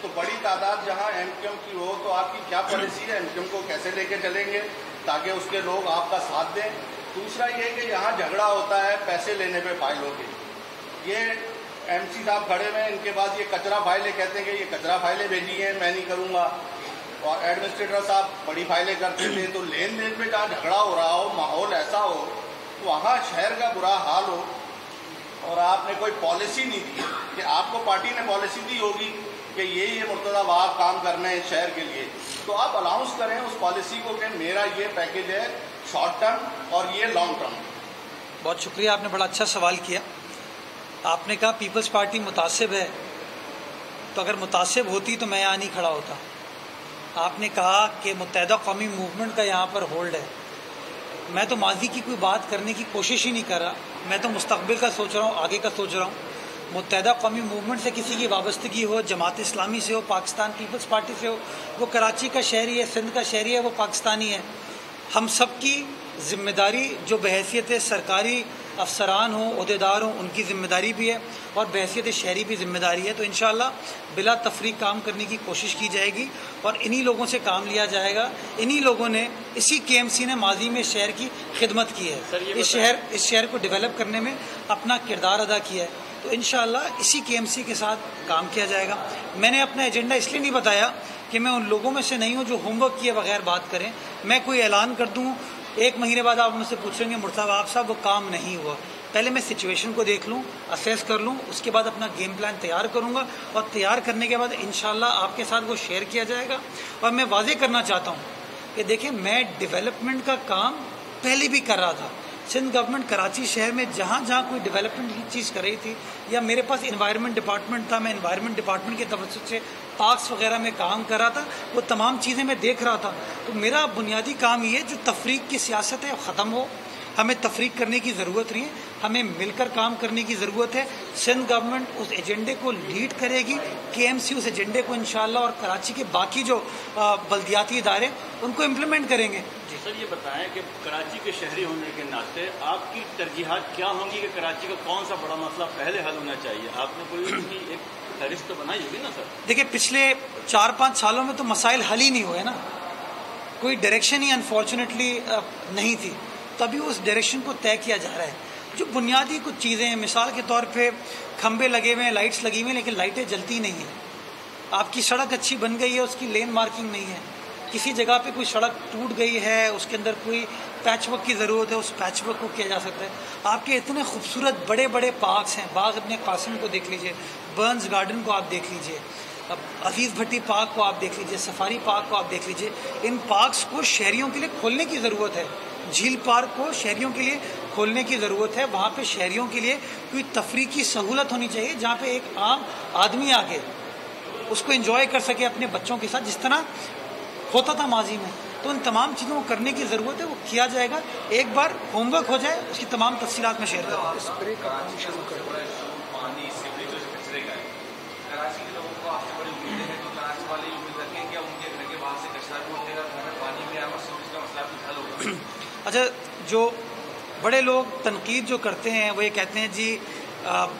تو بڑی تعداد جہاں ایم کیو ایم کی ہو تو آپ کی کیا پالیسی ہے, ایم کیو ایم کو کیسے لے کے چلیں گے تاکہ اس کے لوگ آپ کا ساتھ دیں؟ دوسرا یہ کہ یہاں جھگڑا ہوتا ہے پیسے لینے پہ فائلوں کے. یہ ایم سی صاحب کھڑے ہوئے ہیں, ان کے بعد یہ کچرا فائلیں کہتے ہیں کہ یہ کچرا فائلیں بھیجی ہیں, میں نہیں کروں گا. اور ایڈمنسٹریٹر صاحب بڑی فائلیں کرتے تھے. تو لین دین پہ جہاں جھگڑا ہو رہا ہو, ماحول ایسا ہو, وہاں شہر کا برا حال ہو, اور آپ نے کوئی پالیسی نہیں دی کہ آپ کو پارٹی نے پالیسی دی ہوگی کہ یہ مرتضیٰ وہاب کام کرنا ہے شہر کے لیے, تو آپ الاؤنس کریں اس پالیسی کو کہ میرا یہ پیکیج ہے شارٹ ٹرم اور یہ لانگ ٹرم. بہت شکریہ, آپ نے بڑا اچھا سوال کیا. آپ نے کہا پیپلز پارٹی متعصب ہے, تو اگر متعصب ہوتی تو میں یہاں نہیں کھڑا ہوتا. آپ نے کہا کہ متحدہ قومی موومنٹ کا یہاں پر ہولڈ ہے. میں تو ماضی کی کوئی بات کرنے کی کوشش ہی نہیں کر رہا, میں تو مستقبل کا سوچ رہا ہوں, آگے کا سوچ رہا ہوں. متحدہ قومی موومنٹ سے کسی کی وابستگی ہو, جماعت اسلامی سے ہو, پاکستان پیپلز پارٹی سے ہو, وہ کراچی کا شہری ہے, سندھ کا شہری ہے, وہ پاکستانی ہے. ہم سب کی ذمہ داری جو بحیثیت سرکاری افسران ہوں, عہدیدار ہوں, ان کی ذمہ داری بھی ہے, اور بحیثیت شہری بھی ذمہ داری ہے. تو انشاءاللہ بلا تفریق کام کرنے کی کوشش کی جائے گی, اور انہی لوگوں سے کام لیا جائے گا. انہی لوگوں نے, اسی کے ایم سی نے ماضی میں شہر کی خدمت کی ہے, اس شہر کو ڈیولپ کرنے میں اپنا کردار ادا کیا ہے. تو انشاءاللہ اسی کے ایم سی کے ساتھ کام کیا جائے گا. میں نے اپنا ایجنڈا اس لیے نہیں بتایا کہ میں ان لوگوں میں سے نہیں ہوں جو ہوم ورک کیے بغیر بات کریں. میں کوئی اعلان کر دوں, 1 مہینے بعد آپ مجھ سے پوچھیں گے مرتضیٰ وہاب صاحب وہ کام نہیں ہوا. پہلے میں سچویشن کو دیکھ لوں, اسیس کر لوں, اس کے بعد اپنا گیم پلان تیار کروں گا, اور تیار کرنے کے بعد انشاءاللہ آپ کے ساتھ وہ شیئر کیا جائے گا. اور میں واضح کرنا چاہتا ہوں کہ دیکھیں, میں ڈیولپمنٹ کا کام پہلے بھی کر رہا تھا. سندھ گورنمنٹ کراچی شہر میں جہاں جہاں کوئی ڈیولپمنٹ کی چیز کر رہی تھی, یا میرے پاس انوائرمنٹ ڈپارٹمنٹ تھا, میں انوائرمنٹ ڈپارٹمنٹ کے توسط سے پارکس وغیرہ میں کام کر رہا تھا, وہ تمام چیزیں میں دیکھ رہا تھا. تو میرا بنیادی کام یہ جو تفریق کی سیاست ہے ختم ہو. ہمیں تفریق کرنے کی ضرورت نہیں ہے, ہمیں مل کر کام کرنے کی ضرورت ہے. سندھ گورنمنٹ اس ایجنڈے کو لیڈ کرے گی, کے ایم سی اس ایجنڈے کو انشاءاللہ, اور کراچی کے باقی جو بلدیاتی ادارے ان کو امپلیمنٹ کریں گے. جی سر, یہ بتائیں کہ کراچی کے شہری ہونے کے ناطے آپ کی ترجیحات کیا ہوں گی کہ کراچی کا کون سا بڑا مسئلہ پہلے حل ہونا چاہیے؟ آپ نے کوئی اس کی ایک فہرست تو بنائی ہوگی نا سر؟ دیکھیں, پچھلے 4-5 سالوں میں تو مسائل حل ہی نہیں ہوئے نا, کوئی ڈائریکشن ہی انفارچونیٹلی نہیں تھی. تبھی اس ڈائریکشن کو طے کیا جا رہا ہے. جو بنیادی کچھ چیزیں ہیں, مثال کے طور پہ کھمبے لگے ہوئے ہیں, لائٹس لگی ہوئی ہیں, لیکن لائٹیں جلتی نہیں ہیں. آپ کی سڑک اچھی بن گئی ہے, اس کی لین مارکنگ نہیں ہے. کسی جگہ پہ کوئی سڑک ٹوٹ گئی ہے, اس کے اندر کوئی پیچ ورک کی ضرورت ہے, اس پیچ ورک کو کیا جا سکتا ہے. آپ کے اتنے خوبصورت بڑے بڑے پارکس ہیں, باغ ابن قاسم کو دیکھ لیجئے, برنز گارڈن کو آپ دیکھ لیجئے, عزیز بھٹی پارک کو آپ دیکھ لیجئے, سفاری پارک کو آپ دیکھ لیجئے. ان پارکس کو شہریوں کے لیے کھولنے کی ضرورت ہے. جھیل پارک کو شہریوں کے لیے کھولنے کی ضرورت ہے. وہاں پہ شہریوں کے لیے کوئی تفریح کی سہولت ہونی چاہیے, جہاں پہ ایک عام آدمی آ کے اس کو انجوائے کر سکے اپنے بچوں کے ساتھ, جس طرح ہوتا تھا ماضی میں. تو ان تمام چیزوں کو کرنے کی ضرورت ہے, وہ کیا جائے گا. ایک بار ہوم ورک ہو جائے, اس کی تمام تفصیلات میں شیئر کروں گا. اسپرے کا کام شروع کرو. پانی سیوریج اور کچرے کا ہے. کراچی کے لوگوں کو آپ سے بڑی امیدیں ہیں, تو کراچی والے امید رکھیں کہ ان کے گھر کے باہر سے کچرا بھی اٹھے گا, گھر میں پانی بھی آئے گا, اور سیوریج کا مسئلہ بھی حل ہوگا. اچھا, جو بڑے لوگ تنقید جو کرتے ہیں وہ یہ کہتے ہیں جی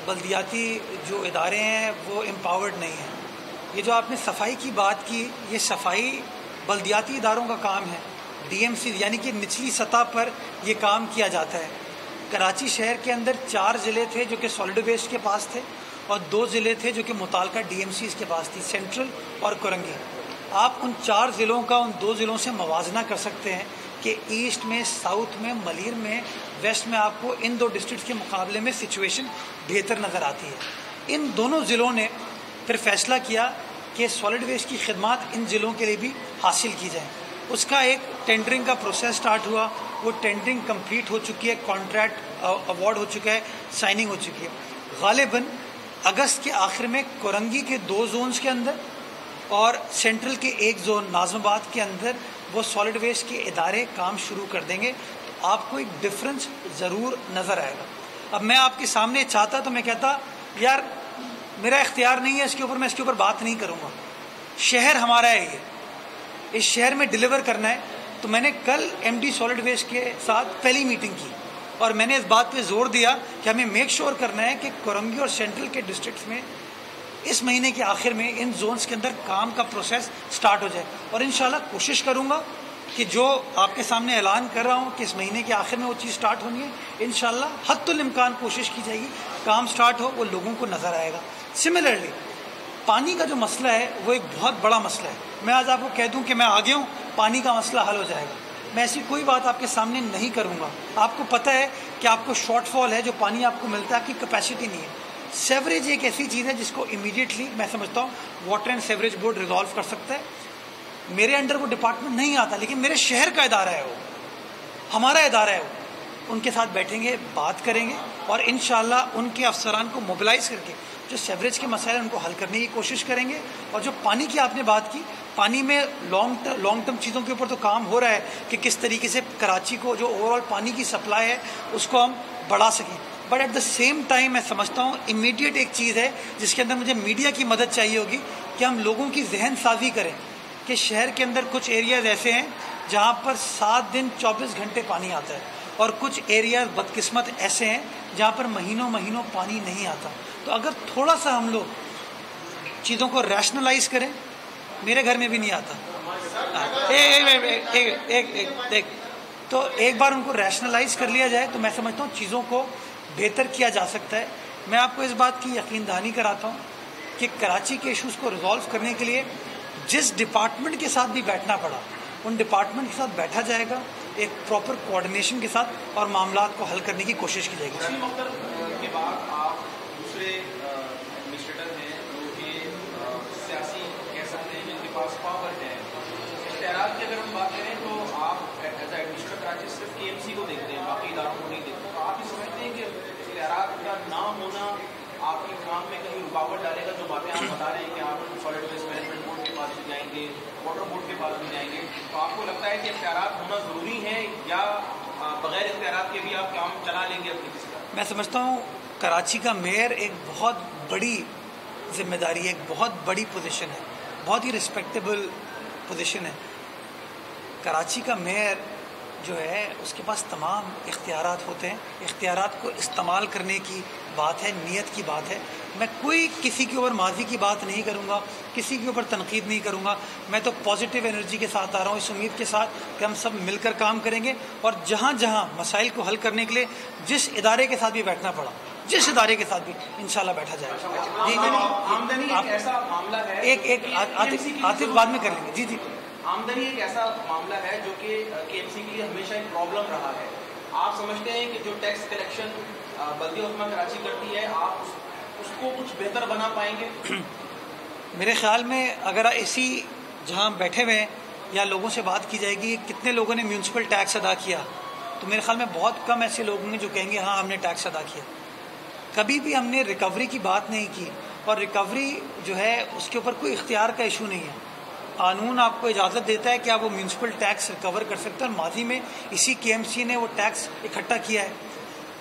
بلدیاتی جو ادارے ہیں وہ امپاورڈ نہیں ہیں. یہ جو آپ نے صفائی کی بات کی, یہ صفائی بلدیاتی اداروں کا کام ہے, ڈی ایم سی یعنی کہ نچلی سطح پر یہ کام کیا جاتا ہے. کراچی شہر کے اندر 4 ضلع تھے جو کہ سالڈ ویسٹ کے پاس تھے, اور 2 ضلع تھے جو کہ متعلقہ ڈی ایم سیز کے پاس تھی, سینٹرل اور کرنگی. آپ ان 4 ضلعوں کا ان 2 ضلعوں سے موازنہ کر سکتے ہیں کہ ایسٹ میں, ساؤتھ میں, ملیر میں, ویسٹ میں آپ کو ان 2 ڈسٹرکٹس کے مقابلے میں سچویشن بہتر نظر آتی ہے. ان دونوں ضلعوں نے پھر فیصلہ کیا کہ سالڈ ویسٹ کی خدمات ان ضلعوں کے لیے بھی حاصل کی جائیں. اس کا ایک ٹینڈرنگ کا پروسیس سٹارٹ ہوا, وہ ٹینڈرنگ کمپلیٹ ہو چکی ہے, کانٹریکٹ اوارڈ ہو چکا ہے, سائننگ ہو چکی ہے. غالباً اگست کے آخر میں کورنگی کے 2 زونز کے اندر اور سینٹرل کے 1 زون ناظم آباد کے اندر وہ سالڈ ویسٹ کے ادارے کام شروع کر دیں گے. تو آپ کو ایک ڈفرنس ضرور نظر آئے گا. اب میں آپ کے سامنے چاہتا تو میں کہتا یار میرا اختیار نہیں ہے اس کے اوپر, میں اس کے اوپر بات نہیں کروں گا, شہر ہمارا ہے, یہ اس شہر میں ڈیلیور کرنا ہے. تو میں نے کل ایم ڈی سالڈ ویسٹ کے ساتھ پہلی میٹنگ کی, اور میں نے اس بات پہ زور دیا کہ ہمیں میک شور کرنا ہے کہ کورنگی اور سینٹرل کے ڈسٹرکٹس میں اس مہینے کے آخر میں ان زونز کے اندر کام کا پروسیس سٹارٹ ہو جائے، اور انشاءاللہ کوشش کروں گا کہ جو آپ کے سامنے اعلان کر رہا ہوں کہ اس مہینے کے آخر میں وہ چیز سٹارٹ ہونی ہے، انشاءاللہ حتی الامکان کوشش کی جائے گی کام سٹارٹ ہو، وہ لوگوں کو نظر آئے گا۔ سملرلی پانی کا جو مسئلہ ہے وہ ایک بہت بڑا مسئلہ ہے۔ میں آج آپ کو کہہ دوں کہ میں آگے ہوں، پانی کا مسئلہ حل ہو جائے گا، میں ایسی کوئی بات آپ کے سامنے نہیں کروں گا۔ آپ کو پتہ ہے کہ آپ کو شارٹ فال ہے، جو پانی آپ کو ملتا ہے آپ کی کیپیسٹی نہیں ہے۔ سیوریج ایک ایسی چیز ہے جس کو امیڈیٹلی میں سمجھتا ہوں water and sewerage board resolve کر سکتا ہے۔ میرے انڈر وہ ڈپارٹمنٹ نہیں آتا، لیکن میرے شہر کا ادارہ ہے، وہ ہمارا ادارہ ہے، وہ ان کے ساتھ بیٹھیں گے، بات کریں گے، اور انشاءاللہ ان کے افسران کو موبلائز کر کے جو سیوریج کے مسائل ہیں ان کو حل کرنے کی کوشش کریں گے۔ اور جو پانی کی آپ نے بات کی، پانی میں لانگ ٹرم چیزوں کے اوپر تو کام ہو رہا ہے کہ کس طریقے سے کراچی کو جو اوور آل پانی کی سپلائی ہے اس کو ہم بڑھا سکیں، but at the same time میں سمجھتا ہوں امیڈیٹ ایک چیز ہے جس کے اندر مجھے میڈیا کی مدد چاہیے ہوگی کہ ہم لوگوں کی ذہن سازی کریں کہ شہر کے اندر کچھ ایریاز ایسے ہیں جہاں پر 7 دن 24 گھنٹے پانی آتا ہے، اور کچھ ایریاز بدقسمت ایسے ہیں جہاں پر مہینوں پانی نہیں آتا۔ تو اگر تھوڑا سا ہم لوگ چیزوں کو ریشنلائز کریں، میرے گھر میں بھی نہیں آتا، تو ایک بار ان کو ریشنلائز کر لیا جائے تو میں سمجھتا ہوں چیزوں کو بہتر کیا جا سکتا ہے۔ میں آپ کو اس بات کی یقین دہانی کراتا ہوں کہ کراچی کے ایشوز کو ریزالو کرنے کے لیے جس ڈپارٹمنٹ کے ساتھ بھی بیٹھنا پڑا ان ڈپارٹمنٹ کے ساتھ بیٹھا جائے گا، ایک پراپر کوآرڈینیشن کے ساتھ، اور معاملات کو حل کرنے کی کوشش کی جائے گی۔ کے بعد آپ دوسرے ایڈمنسٹریٹر ہیں جو کہ سیاسی کہہ سکتے ہیں جن کے پاس پاور ہے، اختیارات کی اگر ہم بات کریں تو آپ ایز اے ایڈمنسٹریٹر کراچی صرف کے ایم سی کو دیکھتے ہیں، باقی اداروں کو نہیں دیکھتے، تو آپ یہ سمجھتے ہیں کہ اختیارات کا نہ ہونا آپ کے کام میں کہیں رکاوٹ ڈالے گا؟ جو باتیں آپ بتا رہے ہیں کہ آپ سالڈ ویسٹ مینجمنٹ بورڈ کے پاس بھی جائیں گے، واٹر بورڈ کے پاس بھی جائیں گے، تو آپ کو لگتا ہے کہ اختیارات ہونا ضروری ہے یا بغیر اختیارات کے بھی آپ کام چلا لیں گے اپنی کسی کا؟ میں سمجھتا ہوں کراچی کا میئر ایک بہت بڑی ذمہ داری ہے، ایک بہت بڑی پوزیشن ہے، بہت ہی رسپیکٹیبل پوزیشن ہے۔ کراچی کا میئر جو ہے اس کے پاس تمام اختیارات ہوتے ہیں، اختیارات کو استعمال کرنے کی بات ہے، نیت کی بات ہے۔ میں کوئی کسی کے اوپر ماضی کی بات نہیں کروں گا، کسی کے اوپر تنقید نہیں کروں گا، میں تو پازیٹیو انرجی کے ساتھ آ رہا ہوں، اس امید کے ساتھ کہ ہم سب مل کر کام کریں گے، اور جہاں جہاں مسائل کو حل کرنے کے لیے جس ادارے کے ساتھ بھی بیٹھنا پڑا، جس ادارے کے ساتھ بھی انشاءاللہ بیٹھا جائے گا۔ آمدنی ایک ایسا معاملہ ہے، ایک عاطف بعد میں کر لیں گے۔ جی آمدنی ایک ایسا معاملہ ہے جو کہ کے ایم سی کے لیے ہمیشہ ایک پرابلم رہا ہے۔ آپ سمجھتے ہیں کہ جو ٹیکس کلیکشن بلدیہ عظمیٰ کراچی کرتی ہے، آپ اس کو کچھ بہتر بنا پائیں گے؟ میرے خیال میں اگر اسی جہاں بیٹھے ہوئے ہیں یا لوگوں سے بات کی جائے گی کتنے لوگوں نے میونسپل ٹیکس ادا کیا، تو میرے خیال میں بہت کم ایسے لوگ ہوں گے جو کہیں گے ہاں ہم نے ٹیکس ادا کیا۔ کبھی بھی ہم نے ریکوری کی بات نہیں کی، اور ریکوری جو ہے اس کے اوپر کوئی اختیار کا ایشو نہیں ہے۔ قانون آپ کو اجازت دیتا ہے کہ آپ وہ میونسپل ٹیکس ریکور کر سکتے ہیں، اور ماضی میں اسی کے ایم سی نے وہ ٹیکس اکٹھا کیا ہے۔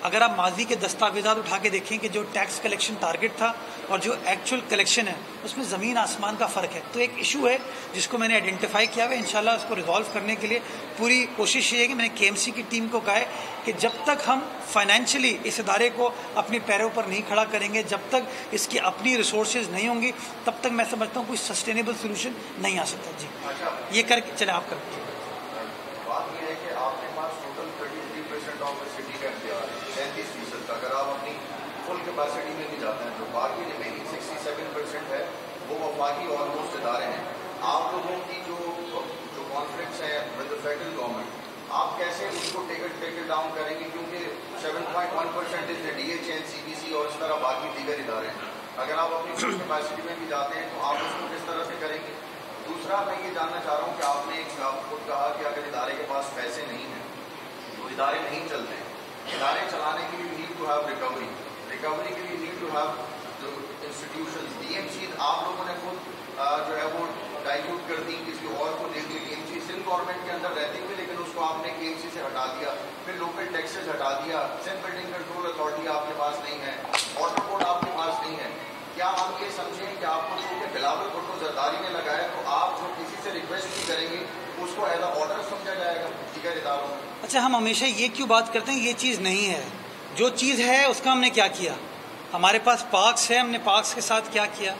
اگر آپ ماضی کے دستاویزات اٹھا کے دیکھیں کہ جو ٹیکس کلیکشن ٹارگٹ تھا اور جو ایکچوئل کلیکشن ہے اس میں زمین آسمان کا فرق ہے۔ تو ایک ایشو ہے جس کو میں نے آئیڈینٹیفائی کیا ہوا ہے، انشاءاللہ اس کو ریزالو کرنے کے لیے پوری کوشش یہ ہے کہ میں نے کے ایم سی کی ٹیم کو کہا ہے کہ جب تک ہم فائنینشلی اس ادارے کو اپنے پیروں پر نہیں کھڑا کریں گے، جب تک اس کی اپنی ریسورسز نہیں ہوں گی، تب تک میں سمجھتا ہوں کوئی سسٹینیبل سولوشن نہیں آ سکتا۔ جی یہ کر کے چلیں آپ کر کے۔ بات یہ ہے کہ آپ کے پاس ٹوٹل 33% آف دا سٹی کا اختیار ہے، 37% کا۔ اگر آپ اپنی فل کیپیسٹی میں بھی جاتے ہیں تو باقی ریمیننگ 67% ہے وہ وفاقی آلموسٹ ادارے ہیں۔ آپ لوگوں کی جو کانفلکٹس ہیں ود دا فیڈرل گورنمنٹ، آپ کیسے اس کو ٹیک ڈاؤن کریں گے؟ کیونکہ 7.1% is D H N C B C اور اس طرح باقی دیگر ادارے ہیں۔ اگر آپ اپنی فل کیپیسٹی میں بھی جاتے ہیں تو آپ اس کو کس طرح سے کریں گے؟ دوسرا میں یہ جاننا چاہ رہا ہوں کہ آپ نے خود کہا کہ اگر ادارے کے پاس پیسے نہیں ہیں تو ادارے نہیں چلتے ہیں۔ ادارے چلانے کے لیے نیڈ ٹو ہیو ریکوری کے لیے need to have institutions. D M C آپ لوگوں نے خود جو ہے وہ ڈائیلیوٹ کر دی، کسی اور کو دے دی۔ D M C Sindh government کے اندر رہتے ہوئے لیکن اس کو آپ نے کے ایم سی سے ہٹا دیا، پھر لوکل ٹیکسز ہٹا دیا۔ سندھ بلڈنگ کنٹرول اتھارٹی آپ کے پاس نہیں ہے، واٹر بورڈ آپ کے پاس نہیں ہے۔ کیا ہم یہ سمجھیں کہ آپ کو چونکہ بلاول بھٹو زرداری نے لگایا تو آپ جو کسی سے ریکویسٹ بھی کریں گے اس کو ایز اے آرڈر سمجھا جائے گا دیگر اداروں میں؟ اچھا، ہم ہمیشہ یہ کیوں بات کرتے ہیں یہ چیز نہیں ہے، جو چیز ہے اس کا ہم نے کیا کیا؟ ہمارے پاس پارکس ہے، ہم نے پارکس کے ساتھ کیا کیا؟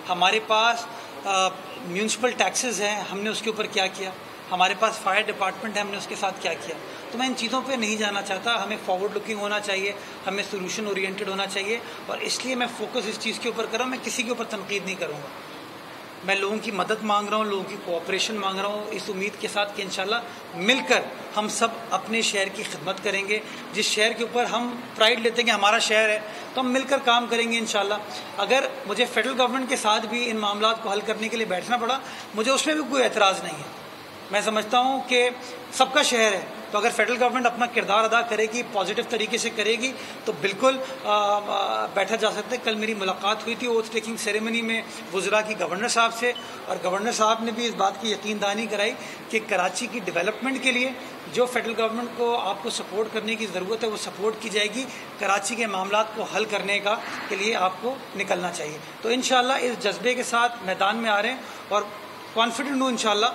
ہمارے پاس میونسپل ٹیکسز ہیں، ہم نے اس کے اوپر کیا کیا، ہمارے پاس فائر ڈپارٹمنٹ ہے، ہم نے اس کے ساتھ کیا کیا. تو میں ان چیزوں پہ نہیں جانا چاہتا. ہمیں فارورڈ لکنگ ہونا چاہیے، ہمیں سولوشن اورینٹڈ ہونا چاہیے، اور اس لیے میں فوکس اس چیز کے اوپر کر رہا ہوں. میں کسی کے اوپر تنقید نہیں کروں گا. میں لوگوں کی مدد مانگ رہا ہوں، لوگوں کی کوآپریشن مانگ رہا ہوں، اس امید کے ساتھ کہ انشاءاللہ مل کر ہم سب اپنے شہر کی خدمت کریں گے. جس شہر کے اوپر ہم پرائڈ لیتے ہیں کہ ہمارا شہر ہے، تو ہم مل کر کام کریں گے انشاءاللہ. اگر مجھے فیڈرل گورنمنٹ کے ساتھ بھی ان معاملات کو حل کرنے کے لیے بیٹھنا پڑا، مجھے اس میں بھی کوئی اعتراض نہیں ہے. میں سمجھتا ہوں کہ سب کا شہر ہے، تو اگر فیڈرل گورنمنٹ اپنا کردار ادا کرے گی، پازیٹیو طریقے سے کرے گی، تو بالکل بیٹھا جا سکتا ہے. کل میری ملاقات ہوئی تھی اوتھ ٹیکنگ سیریمنی میں وزراء کی گورنر صاحب سے، اور گورنر صاحب نے بھی اس بات کی یقین دہانی کرائی کہ کراچی کی ڈیولپمنٹ کے لیے جو فیڈرل گورنمنٹ کو آپ کو سپورٹ کرنے کی ضرورت ہے وہ سپورٹ کی جائے گی. کراچی کے معاملات کو حل کرنے کے لیے آپ کو نکلنا چاہیے. تو انشاءاللہ اس جذبے کے ساتھ میدان میں آ رہے ہیں، اور کانفیڈنٹ ہوں انشاءاللہ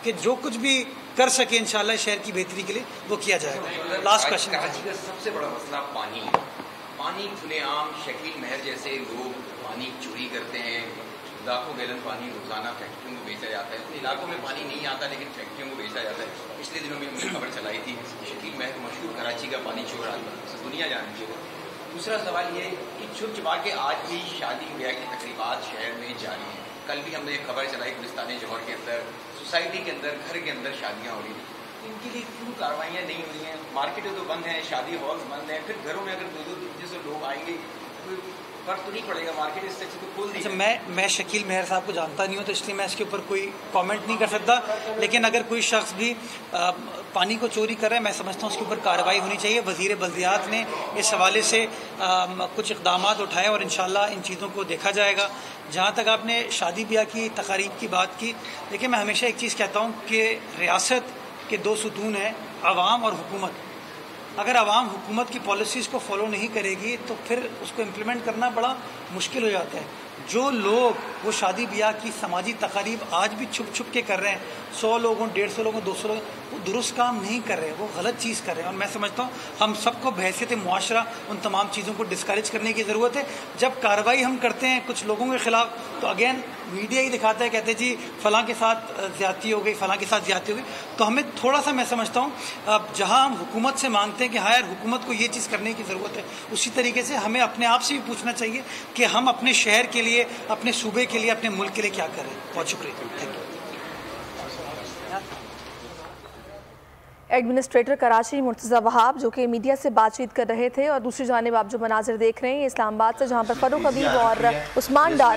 کہ جو کچھ بھی کر سکے انشاءاللہ شہر کی بہتری کے لیے وہ کیا جائے گا. Last question. کراچی کا سب سے بڑا مسئلہ پانی ہے. پانی کھلے عام شکیل مہر جیسے لوگ پانی چوری کرتے ہیں. لاکھوں گیلن پانی روزانہ فیکٹریوں کو بیچا جاتا ہے. علاقوں میں پانی نہیں آتا لیکن فیکٹریوں کو بیچا جاتا ہے. پچھلے دنوں میں ہم نے خبر چلائی تھی شکیل مہر مشہور کراچی کا پانی چور آدمی دنیا جانتی ہے. دوسرا سوال یہ کہ چھپ چھپا کے آج بھی شادی بیاہ کی تقریبات شہر میں جاری ہیں. کل بھی ہم نے ایک خبر چلائی گلستان جوہر کے اندر سوسائٹی کے اندر گھر کے اندر شادیاں ہو رہی ہیں. ان کے لیے کیوں کاروائیاں نہیں ہو رہی ہیں؟ مارکیٹیں تو بند ہیں، شادی ہالز بند ہیں، پھر گھروں میں اگر 200-300 لوگ آئیں گے کوئی فرق تو نہیں پڑے گا؟ مارکیٹ اس سے تو کھول دی. میں شکیل مہر صاحب کو جانتا نہیں ہوں، تو اس لیے میں اس کے اوپر کوئی کامنٹ نہیں کر سکتا. لیکن اگر کوئی شخص بھی پانی کو چوری کر رہا ہے، میں سمجھتا ہوں اس کے اوپر کارروائی ہونی چاہیے. وزیر بلدیات نے اس حوالے سے کچھ اقدامات اٹھائے اور انشاءاللہ ان چیزوں کو دیکھا جائے گا. جہاں تک آپ نے شادی بیاہ کی تقاریب کی بات کی، دیکھیں میں ہمیشہ ایک چیز کہتا ہوں کہ ریاست کے 2 ستون ہیں، عوام اور حکومت. اگر عوام حکومت کی پالیسیز کو فالو نہیں کرے گی تو پھر اس کو امپلیمنٹ کرنا بڑا مشکل ہو جاتا ہے. جو لوگ وہ شادی بیاہ کی سماجی تقاریب آج بھی چھپ چھپ کے کر رہے ہیں، 100 لوگوں 150 لوگوں 200 لوگوں، وہ درست کام نہیں کر رہے، وہ غلط چیز کر رہے ہیں. اور میں سمجھتا ہوں ہم سب کو بحیثیت معاشرہ ان تمام چیزوں کو ڈسکریج کرنے کی ضرورت ہے. جب کارروائی ہم کرتے ہیں کچھ لوگوں کے خلاف تو اگین میڈیا ہی دکھاتا ہے، کہتے ہیں جی فلاں کے ساتھ زیادتی ہو گئی، فلاں کے ساتھ زیادتی ہو گئی. تو ہمیں تھوڑا سا، میں سمجھتا ہوں جہاں ہم حکومت سے مانگتے ہیں کہ ہاں یار حکومت کو یہ چیز کرنے کی ضرورت ہے، اسی طریقے سے ہمیں اپنے آپ سے بھی پوچھنا چاہیے کہ ہم اپنے شہر کے لیے، اپنے صوبے کے لیے، اپنے ملک کے لیے کیا کریں. بہت شکریہ. Thank you. Administrator Karachi Murtaza Wahab جو کہ میڈیا سے بات چیت کر رہے تھے. اور دوسری جانب آپ جو مناظر دیکھ رہے ہیں اسلام آباد سے، جہاں پر فاروق حبیب اور عثمان ڈار